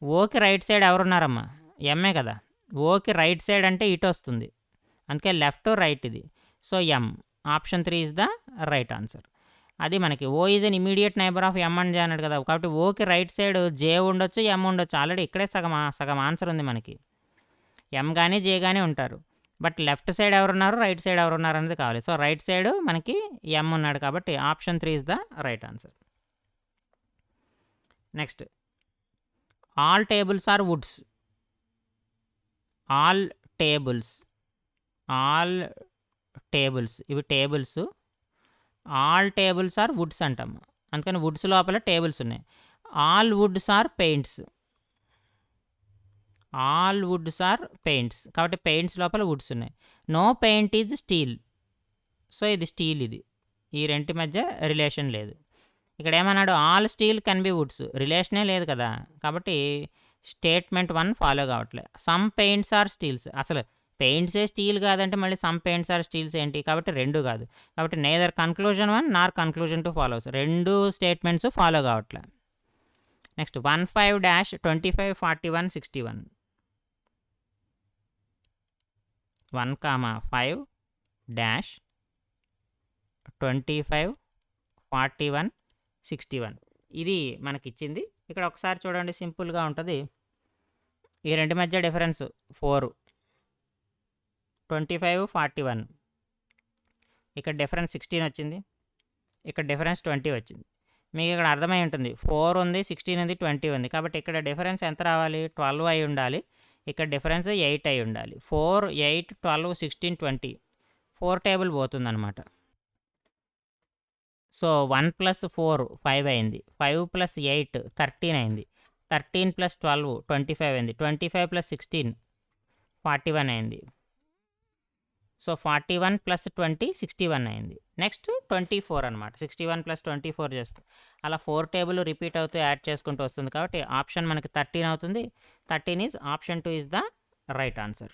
ఓకి రైట్ సైడ్ ఎవరున్నారమ్మా? ఎంఏ కదా. ఓకి రైట్ సైడ్ అంటే ఇటు వస్తుంది, అందుకే లెఫ్ట్ రైట్ ఇది. So M, option 3 is the right answer. అది మనకి O is an immediate neighbour of M and జే అన్నాడు కదా, కాబట్టి ఓకి రైట్ సైడ్ జే ఉండొచ్చు, ఎం ఉండొచ్చు. ఆల్రెడీ ఇక్కడే సగం ఆన్సర్ ఉంది మనకి. ఎం కానీ జే కానీ ఉంటారు, బట్ లెఫ్ట్ సైడ్ ఎవరున్నారు, రైట్ సైడ్ ఎవరున్నారు అనేది కావాలి. సో రైట్ సైడ్ మనకి ఎం ఉన్నాడు, కాబట్టి option 3 is the right answer. Next all tables are woods. All tables ఇవి టేబుల్స్. ఆల్ టేబుల్స్ ఆర్ వుడ్స్ అంటాం, అందుకని వుడ్స్ లోపల టేబుల్స్ ఉన్నాయి. All woods are paints. All woods are paints, కాబట్టి పెయింట్స్ లోపల వుడ్స్ ఉన్నాయి. No paint is steel. So ఇది స్టీల్, ఇది ఈ రెంటి మధ్య రిలేషన్ లేదు. ఇక్కడ ఏమన్నాడు? All steel can be woods, రిలేషనే లేదు కదా, కాబట్టి స్టేట్మెంట్ 1 ఫాలో కావట్లేదు. సమ్ పెయింట్స్ ఆర్ స్టీల్స్, అసలు పెయింట్సే స్టీల్ కాదంటే మళ్ళీ సమ్ పెయింట్స్ ఆర్ స్టీల్స్ ఏంటి? కాబట్టి 2 కాదు, కాబట్టి నేదర్ కన్క్లూజన్ 1 నార్ కన్క్లూజన్ 2 ఫాలోస్. 2 స్టేట్మెంట్స్ ఫాలో కావట్లేదు. నెక్స్ట్ 15-25, 41, 61. 1,5-25, 41, 61 ఇది మనకిచ్చింది. ఇక్కడ ఒకసారి చూడండి, సింపుల్గా ఉంటుంది. ఈ రెండు మధ్య డిఫరెన్స్ 4, 25, 41. ఇక్కడ డిఫరెన్స్ 16 వచ్చింది, ఇక్కడ డిఫరెన్స్ 20 వచ్చింది. మీకు ఇక్కడ అర్థమై ఉంటుంది, 4 ఉంది, 16 ఉంది, 20 ఉంది, కాబట్టి ఇక్కడ డిఫరెన్స్ ఎంత రావాలి? 12 అయి ఉండాలి. ఇక్కడ డిఫరెన్స్ 8 అయి ఉండాలి. 4, 8, 12, 16, 20 4 టేబుల్ పోతుందన్నమాట. సో 1 + 4 5 అయింది. 5 + 8 13 అయింది. 13 + 12 25 అయింది. 25 + 16 41 అయింది. సో 41 + 20 61 అయింది. నెక్స్ట్ 24 అనమాట. 61 + 24 చేస్తే అలా 4 టేబుల్ రిపీట్ అవుతూ యాడ్ చేసుకుంటూ వస్తుంది కాబట్టి ఆప్షన్ మనకి 13 అవుతుంది. 13 is option 2 is the right answer.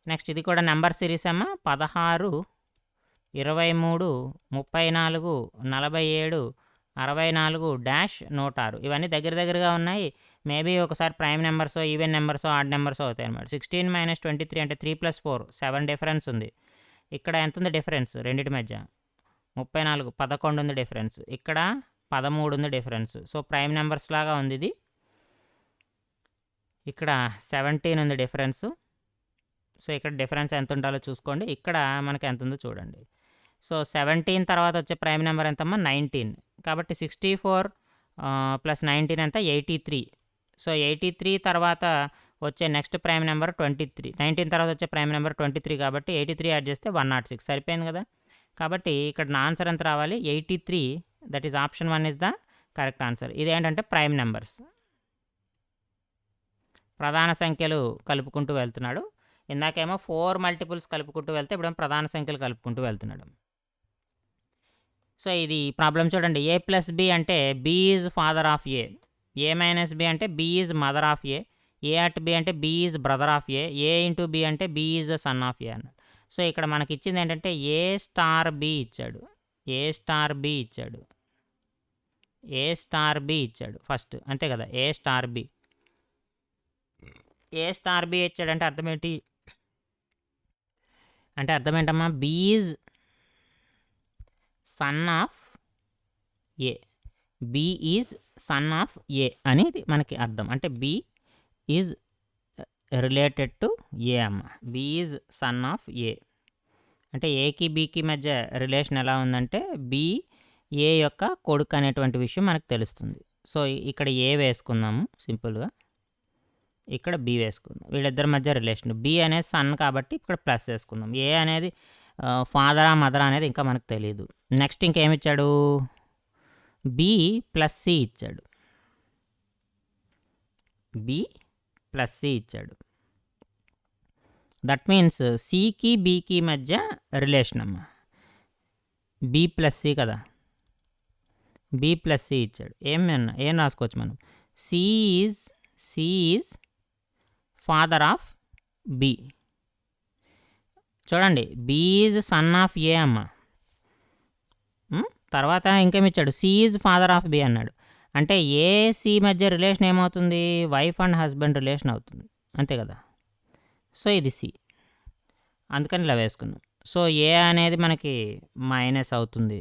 Next ఇది కూడా నెంబర్ సిరీస్ అమ్మ. 16 23 34 47 64 -106 ఇవన్నీ దగ్గరగా ఉన్నాయి. మేబీ ఒకసారి ప్రైమ్ నెంబర్సో ఈవెన్ నెంబర్సో ఆడ్ నెంబర్సో అవుతాయి అనమాట. 16 - 23 అంటే 3 + 4 7 డిఫరెన్స్ ఉంది. ఇక్కడ ఎంత ఉంది డిఫరెన్స్ రెండింటి మధ్య? 34 11 ఉంది డిఫరెన్స్. ఇక్కడ 13 ఉంది డిఫరెన్స్. సో ప్రైమ్ నెంబర్స్ లాగా ఉంది ఇది. ఇక్కడ 17 ఉంది డిఫరెన్స్. సో ఇక్కడ డిఫరెన్స్ ఎంత ఉండాలో చూసుకోండి. ఇక్కడ మనకి ఎంత ఉందో చూడండి. సో 17 తర్వాత వచ్చే ప్రైమ్ నెంబర్ ఎంతమ్మా? 19. కాబట్టి 64 + 19 ఎంత? 83. సో 83 తర్వాత వచ్చే నెక్స్ట్ ప్రైమ్ నెంబర్ 23. 19 తర్వాత వచ్చే ప్రైమ్ నెంబర్ 23 కాబట్టి 83 యాడ్ చేస్తే 106 సరిపోయింది కదా. కాబట్టి ఇక్కడ నా ఆన్సర్ ఎంత రావాలి? 83. That is option 1 is the correct answer. ఇదేంటంటే ప్రైమ్ నెంబర్స్. ప్రధాన సంఖ్యలు కలుపుకుంటూ వెళ్తున్నాడు. ఇందాకేమో 4 మల్టిపుల్స్ కలుపుకుంటూ వెళ్తే ఇప్పుడేమో ప్రధాన సంఖ్యలు కలుపుకుంటూ వెళ్తున్నాడు. సో ఇది ప్రాబ్లం చూడండి. A + B అంటే B is father of A. A - B అంటే B is mother of A. A at B అంటే B is brother of A. A into B అంటే B is the son of A అన్నాడు. So ఇక్కడ మనకి ఇచ్చింది ఏంటంటే A*B ఇచ్చాడు. A*B ఇచ్చాడు. A*B ఇచ్చాడు ఫస్ట్, అంతే కదా. A*B ఇచ్చాడంటే అర్థం ఏంటి? అంటే అర్థం ఏంటమ్మా? B is son of A. B is son of A అనేది మనకి అర్థం. అంటే B is related to A అమ్మ. B is son of A అంటే ఏకి బీకి మధ్య రిలేషన్ ఎలా ఉందంటే B ఏ యొక్క కొడుకు అనేటువంటి విషయం మనకు తెలుస్తుంది. సో ఇక్కడ ఏ వేసుకుందాము సింపుల్గా, ఇక్కడ B వేసుకుందాం. వీళ్ళిద్దరి మధ్య రిలేషన్. B అనేది సన్ కాబట్టి ఇక్కడ ప్లస్ వేసుకుందాం. ఏ అనేది ఫాదరా మదరా అనేది ఇంకా మనకు తెలియదు. నెక్స్ట్ ఇంకేమిచ్చాడు? B + C ఇచ్చాడు. B + C ఇచ్చాడు. దట్ మీన్స్ Cకి Bకి మధ్య రిలేషన్ అమ్మ. B + C కదా. B + C ఇచ్చాడు. ఏం రాసుకోవచ్చు మనం? C is father of B. చూడండి, B ఈజ్ సన్ ఆఫ్ ఏ అమ్మ. తర్వాత ఇంకేమిచ్చాడు? C is father of B అన్నాడు. అంటే ఏ C మధ్య రిలేషన్ ఏమవుతుంది? వైఫ్ అండ్ హస్బెండ్ రిలేషన్ అవుతుంది, అంతే కదా. సో ఇది C, అందుకని ఇలా వేసుకున్నాం. సో ఏ అనేది మనకి మైనస్ అవుతుంది,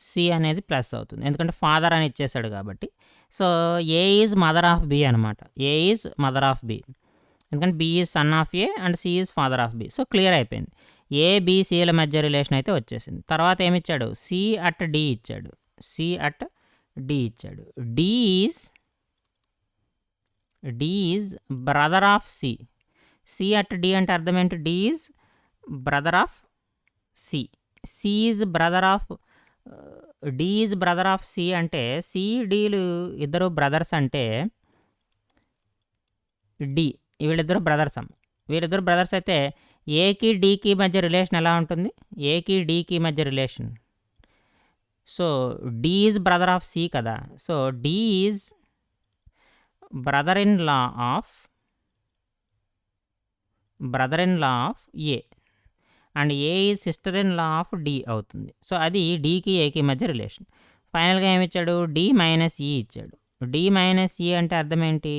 C అనేది ప్లస్ అవుతుంది, ఎందుకంటే ఫాదర్ అని ఇచ్చేసాడు కాబట్టి. So A is mother of B అనమాట. ఏ ఈజ్ మదర్ ఆఫ్ B, ఎందుకంటే B is son of A and C is father of B. So clear అయిపోయింది. ఏ B Cల మధ్య రిలేషన్ అయితే వచ్చేసింది. తర్వాత ఏమిచ్చాడు? C అట్ D ఇచ్చాడు. C అట్ D ఇచ్చాడు. D is brother of C. C at D అంటే అర్థం ఏంటి? D is brother of C. C is brother of D is brother of C అంటే C Dలు ఇద్దరు బ్రదర్స్ అంటే D వీళ్ళిద్దరు brothers అమ్మ. వీళ్ళిద్దరు బ్రదర్స్ అయితే ఏకి డీకి మధ్య రిలేషన్ ఎలా ఉంటుంది? ఏకి డీకి మధ్య relation. So D is brother of C కదా. So D is brother in law of A and A is sister in law of D అవుతుంది. సో అది డీకి ఏకి మధ్య రిలేషన్. ఫైనల్గా ఏమిచ్చాడు? D - E ఇచ్చాడు. D - E అంటే అర్థం ఏంటి?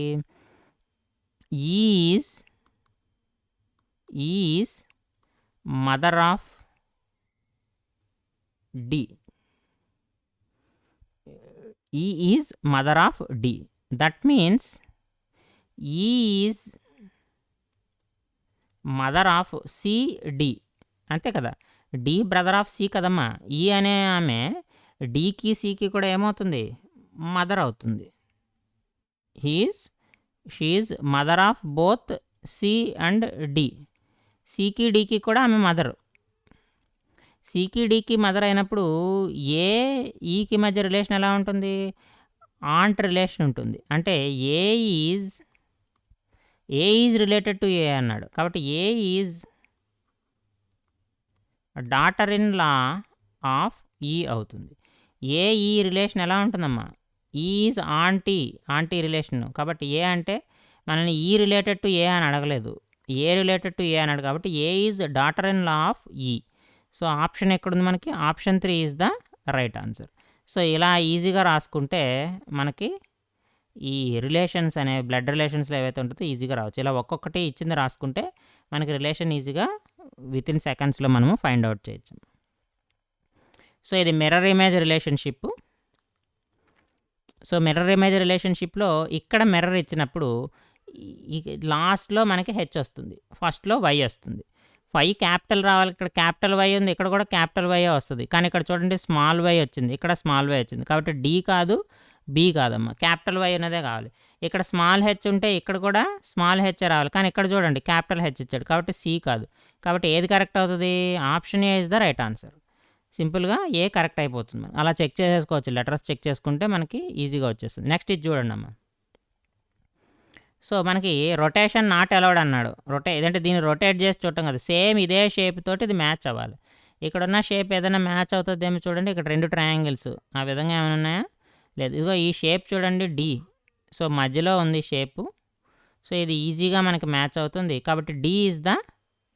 Is mother of D. E is mother of D. That means E is mother of CD, అంతే కదా. D బ్రదర్ ఆఫ్ C కదమ్మా. E అనే ఆమె Dకి Cకి కూడా ఏమవుతుంది? మదర్ అవుతుంది. She is mother of both C and D. Cకి Dకి కూడా ఆమె మదరు. సికి డీకి మదర్ అయినప్పుడు ఏ ఈకి మధ్య రిలేషన్ ఎలా ఉంటుంది? ఆంట్ రిలేషన్ ఉంటుంది. అంటే A is related to A అన్నాడు. కాబట్టి A is daughter in law of E అవుతుంది. ఈ రిలేషన్ ఎలా ఉంటుందమ్మా? Is aunty relation. కాబట్టి ఏ అంటే మనల్ని ఈ రిలేటెడ్ టు ఏ అని అడగలేదు, ఏ రిలేటెడ్ టు ఏ అన్నాడు. కాబట్టి A is daughter in law of E. So option ఎక్కడుంది మనకి? Option 3 is the right answer. So ఇలా ఈజీగా రాసుకుంటే మనకి ఈ రిలేషన్స్ అనేవి బ్లడ్ రిలేషన్స్లో ఏవైతే ఉంటుందో ఈజీగా రావచ్చు. ఇలా ఒక్కొక్కటి ఇచ్చింది రాసుకుంటే మనకి రిలేషన్ ఈజీగా వితిన్ సెకండ్స్లో మనము ఫైండ్ అవుట్ చేయొచ్చు. సో ఇది mirror image relationship. So mirror image రిలేషన్షిప్లో ఇక్కడ మిర్రర్ ఇచ్చినప్పుడు లాస్ట్లో మనకి హెచ్ వస్తుంది, ఫస్ట్లో వై వస్తుంది. వై క్యాపిటల్ రావాలి, ఇక్కడ క్యాపిటల్ వై ఉంది, ఇక్కడ కూడా క్యాపిటల్ వై వస్తుంది. కానీ ఇక్కడ చూడండి స్మాల్ వై వచ్చింది, ఇక్కడ స్మాల్ వై వచ్చింది. కాబట్టి డి కాదు, బి కాదమ్మా, క్యాపిటల్ వై అనేదే కావాలి. ఇక్కడ స్మాల్ హెచ్ ఉంటే ఇక్కడ కూడా స్మాల్ హెచ్ రావాలి, కానీ ఇక్కడ చూడండి క్యాపిటల్ హెచ్ ఇచ్చాడు, కాబట్టి సి కాదు. కాబట్టి ఏది కరెక్ట్ అవుతుంది? Option A is the right answer. సింపుల్గా ఏ కరెక్ట్ అయిపోతుంది. అలా చెక్ చేసేసుకోవచ్చు, లెటర్స్ చెక్ చేసుకుంటే మనకి ఈజీగా వచ్చేస్తుంది. నెక్స్ట్ ఇది చూడండి అమ్మ. సో మనకి రొటేషన్ నాట్ అలౌడ్ అన్నాడు. ఏదంటే దీన్ని రొటేట్ చేసి చూడటం కదా, సేమ్ ఇదే షేప్ తోటి ఇది మ్యాచ్ అవ్వాలి. ఇక్కడున్న షేప్ ఏదైనా మ్యాచ్ అవుతుందేమో చూడండి. ఇక్కడ 2 ట్రయాంగిల్స్ ఆ విధంగా ఏమైనా ఉన్నాయా? లేదు. ఇదిగో ఈ షేప్ చూడండి డి. సో మధ్యలో ఉంది షేపు. సో ఇది ఈజీగా మనకి మ్యాచ్ అవుతుంది. కాబట్టి D is the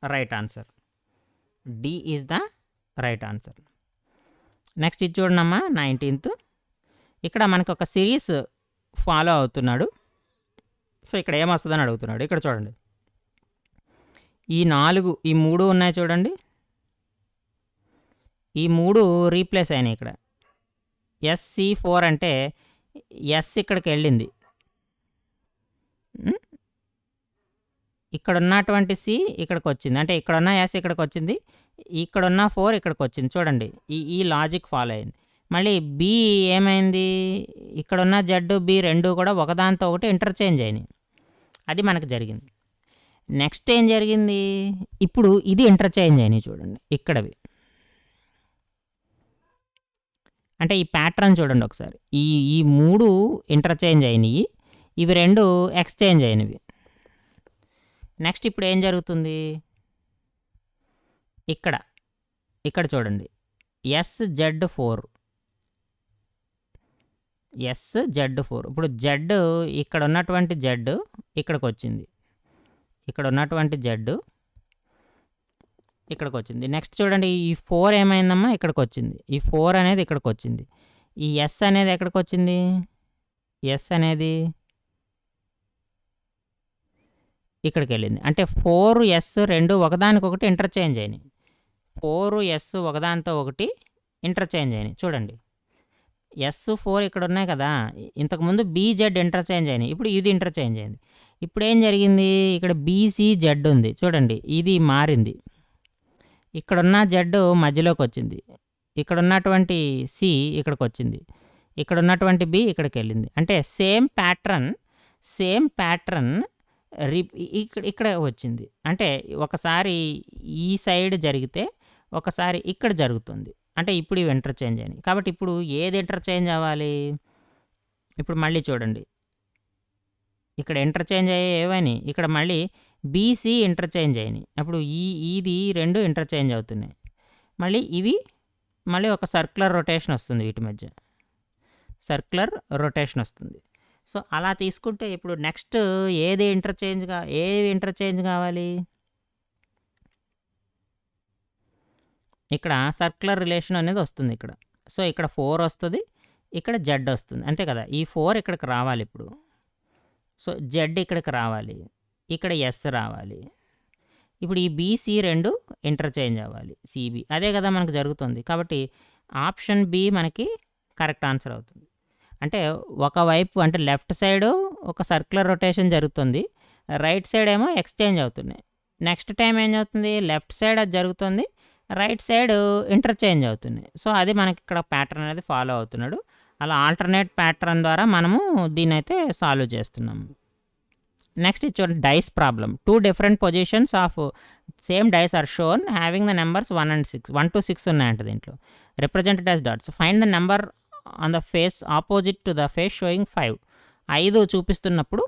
right answer. D is the right answer. Next ఇది చూడండమ్మా 19th. ఇక్కడ మనకు ఒక సిరీస్ ఫాలో అవుతున్నాడు. సో ఇక్కడ ఏమొస్తుందని అడుగుతున్నాడు. ఇక్కడ చూడండి ఈ 3 ఉన్నాయి చూడండి. ఈ 3 రీప్లేస్ అయినాయి. ఇక్కడ SC4 అంటే ఎస్ ఇక్కడికి వెళ్ళింది, ఇక్కడ ఉన్నటువంటి సి ఇక్కడికి వచ్చింది, అంటే ఇక్కడ ఉన్న ఎస్ ఇక్కడికి వచ్చింది, ఇక్కడ ఉన్న 4 ఇక్కడికి వచ్చింది. చూడండి ఈ లాజిక్ ఫాలో అయింది. మళ్ళీ బి ఏమైంది? ఇక్కడ ఉన్న జెడ్ బి 2 కూడా ఒకదాంతో ఒకటి ఇంటర్చేంజ్ అయినాయి. అది మనకు జరిగింది. నెక్స్ట్ ఏం జరిగింది? ఇప్పుడు ఇది ఇంటర్చేంజ్ అయినాయి చూడండి ఇక్కడవి. అంటే ఈ ప్యాటర్న్ చూడండి ఒకసారి. ఈ 3 ఇంటర్చేంజ్ అయినాయి, ఇవి 2 ఎక్స్చేంజ్ అయినవి. నెక్స్ట్ ఇప్పుడు ఏం జరుగుతుంది? ఇక్కడ చూడండి SZ4. ఇప్పుడు జెడ్ ఇక్కడ ఉన్నటువంటి జెడ్ ఇక్కడికి వచ్చింది, ఇక్కడ ఉన్నటువంటి జెడ్ ఇక్కడికి వచ్చింది. నెక్స్ట్ చూడండి ఈ 4 ఏమైందమ్మా? ఇక్కడికి వచ్చింది. ఈ 4 అనేది ఇక్కడికి వచ్చింది. ఈ ఎస్ అనేది ఎక్కడికి వచ్చింది? ఎస్ అనేది ఇక్కడికి వెళ్ళింది. అంటే 4S 2 ఒకదానికొకటి ఇంటర్చేంజ్ అయినాయి. 4S ఒకదానితో ఒకటి ఇంటర్చేంజ్ అయినాయి. చూడండి S4 ఇక్కడ ఉన్నాయి కదా, ఇంతకుముందు BZ ఇంటర్చేంజ్ అయినాయి, ఇప్పుడు ఇది ఇంటర్చేంజ్ అయింది. ఇప్పుడు ఏం జరిగింది? ఇక్కడ BCZ ఉంది చూడండి, ఇది మారింది. ఇక్కడున్న జెడ్ మధ్యలోకి వచ్చింది, ఇక్కడ ఉన్నటువంటి సి ఇక్కడికి వచ్చింది, ఇక్కడ ఉన్నటువంటి బి ఇక్కడికి వెళ్ళింది. అంటే సేమ్ ప్యాటర్న్ ఇక్కడ వచ్చింది. అంటే ఒకసారి ఈ సైడ్ జరిగితే ఒకసారి ఇక్కడ జరుగుతుంది. అంటే ఇప్పుడు ఇవి ఇంటర్చేంజ్ అయినాయి. కాబట్టి ఇప్పుడు ఏది ఇంటర్చేంజ్ అవ్వాలి? ఇప్పుడు మళ్ళీ చూడండి ఇక్కడ ఇంటర్చేంజ్ అయ్యే ఏవని, ఇక్కడ మళ్ళీ బీసీ ఇంటర్చేంజ్ అయినాయి. అప్పుడు ఇది 2 ఇంటర్చేంజ్ అవుతున్నాయి. మళ్ళీ ఒక సర్క్యులర్ రొటేషన్ వస్తుంది, వీటి మధ్య సర్క్యులర్ రొటేషన్ వస్తుంది. సో అలా తీసుకుంటే ఇప్పుడు నెక్స్ట్ ఏవి ఇంటర్చేంజ్ కావాలి? ఇక్కడ సర్క్యులర్ రిలేషన్ అనేది వస్తుంది ఇక్కడ. సో ఇక్కడ 4 వస్తుంది, ఇక్కడ జెడ్ వస్తుంది, అంతే కదా. ఈ 4 ఇక్కడికి రావాలి ఇప్పుడు. సో జెడ్ ఇక్కడికి రావాలి, ఇక్కడ ఎస్ రావాలి. ఇప్పుడు ఈ బీసీ 2 ఇంటర్చేంజ్ అవ్వాలి, సిబి. అదే కదా మనకు జరుగుతుంది. కాబట్టి ఆప్షన్ బి మనకి కరెక్ట్ ఆన్సర్ అవుతుంది. అంటే ఒకవైపు అంటే లెఫ్ట్ సైడ్ ఒక సర్క్యులర్ రొటేషన్ జరుగుతుంది, రైట్ సైడ్ ఏమో ఎక్స్చేంజ్ అవుతున్నాయి. నెక్స్ట్ టైం ఏం అవుతుంది? లెఫ్ట్ సైడ్ అది జరుగుతుంది, రైట్ సైడ్ ఇంటర్చేంజ్ అవుతున్నాయి. సో అది మనకి ఇక్కడ ప్యాటర్న్ అనేది ఫాలో అవుతున్నాడు. అలా ఆల్టర్నేట్ ప్యాటర్న్ ద్వారా మనము దీన్ని అయితే సాల్వ్ చేస్తున్నాము. నెక్స్ట్ ఇది చూడండి, dice problem. 2 different positions of same dice are shown having the numbers 1 to 6 ఉన్నాయంట దీంట్లో. Represented as dots. Find the number on the face opposite to the face showing 5. 5 చూపిస్తున్నప్పుడు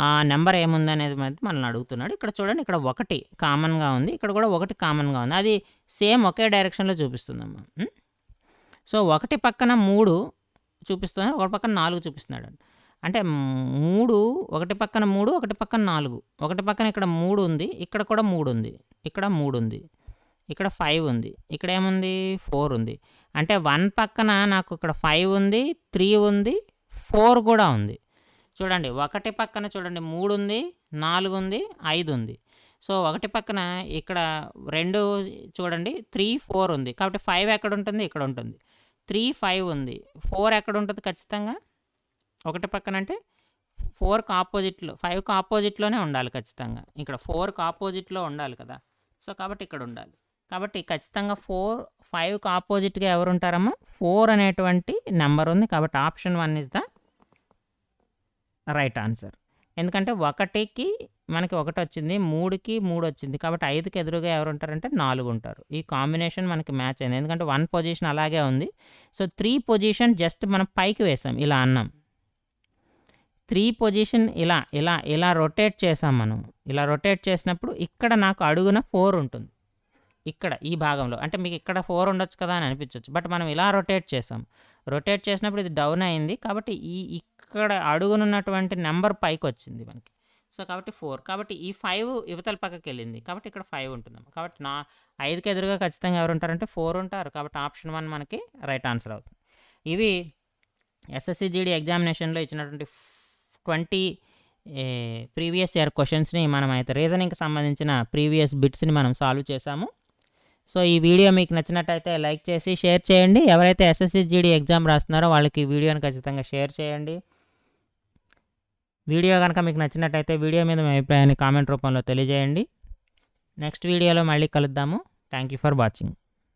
ఆ నెంబర్ ఏముందనేది మనల్ని అడుగుతున్నాడు. ఇక్కడ చూడండి, ఇక్కడ 1 కామన్గా ఉంది, ఇక్కడ కూడా 1 కామన్గా ఉంది. అది సేమ్ ఒకే డైరెక్షన్లో చూపిస్తుందమ్మా. సో 1 పక్కన 3 చూపిస్తున్నాడు, 1 పక్కన 4 చూపిస్తున్నాడు. అంటే 3, 1 పక్కన 3, 1 పక్కన 4. 1 పక్కన ఇక్కడ 3 ఉంది, ఇక్కడ కూడా 3 ఉంది, ఇక్కడ 3 ఉంది, ఇక్కడ 5 ఉంది, ఇక్కడ ఏముంది 4 ఉంది. అంటే 1 పక్కన నాకు ఇక్కడ 5 ఉంది, 3 ఉంది, 4 కూడా ఉంది. చూడండి, 1 పక్కన చూడండి 3 ఉంది, 4 ఉంది, 5 ఉంది. సో 1 పక్కన ఇక్కడ 2 చూడండి 3, 4 ఉంది. కాబట్టి 5 ఎక్కడ ఉంటుంది, ఇక్కడ ఉంటుంది. 3, 5 ఉంది, 4 ఎక్కడ ఉంటుంది ఖచ్చితంగా 1 పక్కన, అంటే 4కి ఆపోజిట్లో, 5కి ఆపోజిట్లోనే ఉండాలి ఖచ్చితంగా. ఇక్కడ 4కి ఆపోజిట్లో ఉండాలి కదా. సో కాబట్టి ఇక్కడ ఉండాలి. కాబట్టి ఖచ్చితంగా 5కి ఆపోజిట్గా ఎవరు ఉంటారమ్మా, 4 అనేటువంటి నెంబర్ ఉంది. కాబట్టి option 1 is the right answer. ఎందుకంటే 1కి మనకి 1 వచ్చింది, 3కి 3 వచ్చింది. కాబట్టి 5కి ఎదురుగా ఎవరు ఉంటారంటే 4 ఉంటారు. ఈ కాంబినేషన్ మనకి మ్యాచ్ అయింది, ఎందుకంటే 1 పొజిషన్ అలాగే ఉంది. సో 3 పొజిషన్ జస్ట్ మనం పైకి వేసాం, ఇలా అన్నాం. 3 పొజిషన్ ఇలా ఇలా ఇలా రొటేట్ చేసాం మనం. ఇలా రొటేట్ చేసినప్పుడు ఇక్కడ నాకు అడుగున 4 ఉంటుంది, ఇక్కడ ఈ భాగంలో. అంటే మీకు ఇక్కడ 4 ఉండొచ్చు కదా అని అనిపించవచ్చు, బట్ మనం ఇలా రొటేట్ చేసాం. రొటేట్ చేసినప్పుడు ఇది డౌన్ అయింది, కాబట్టి ఇక్కడ అడుగునున్నటువంటి నెంబర్ పైకి వచ్చింది మనకి. సో కాబట్టి 4. కాబట్టి ఈ 5 యువతల పక్కకి వెళ్ళింది, కాబట్టి ఇక్కడ 5 ఉంటుందమ్మా. కాబట్టి 5కి ఎదురుగా ఖచ్చితంగా ఎవరు ఉంటారంటే 4 ఉంటారు. కాబట్టి ఆప్షన్ 1 మనకి రైట్ ఆన్సర్ అవుతుంది. ఇవి ఎస్ఎస్సి జీడీ ఎగ్జామినేషన్లో ఇచ్చినటువంటి 20 ప్రీవియస్ ఇయర్ క్వశ్చన్స్ని మనం అయితే రీజనింగ్కి సంబంధించిన ప్రీవియస్ బిట్స్ని మనం సాల్వ్ చేసాము. సో ఈ వీడియో మీకు నచ్చినట్టయితే లైక్ చేసి షేర్ చేయండి. ఎవరైతే ఎస్ఎస్సి జీడీ ఎగ్జామ్ రాస్తున్నారో వాళ్ళకి ఈ వీడియోని ఖచ్చితంగా షేర్ చేయండి. వీడియో కనుక మీకు నచ్చినట్టయితే వీడియో మీద మీ అభిప్రాయాన్ని కామెంట్ రూపంలో తెలియజేయండి. నెక్స్ట్ వీడియోలో మళ్ళీ కలుద్దాము. Thank you for watching.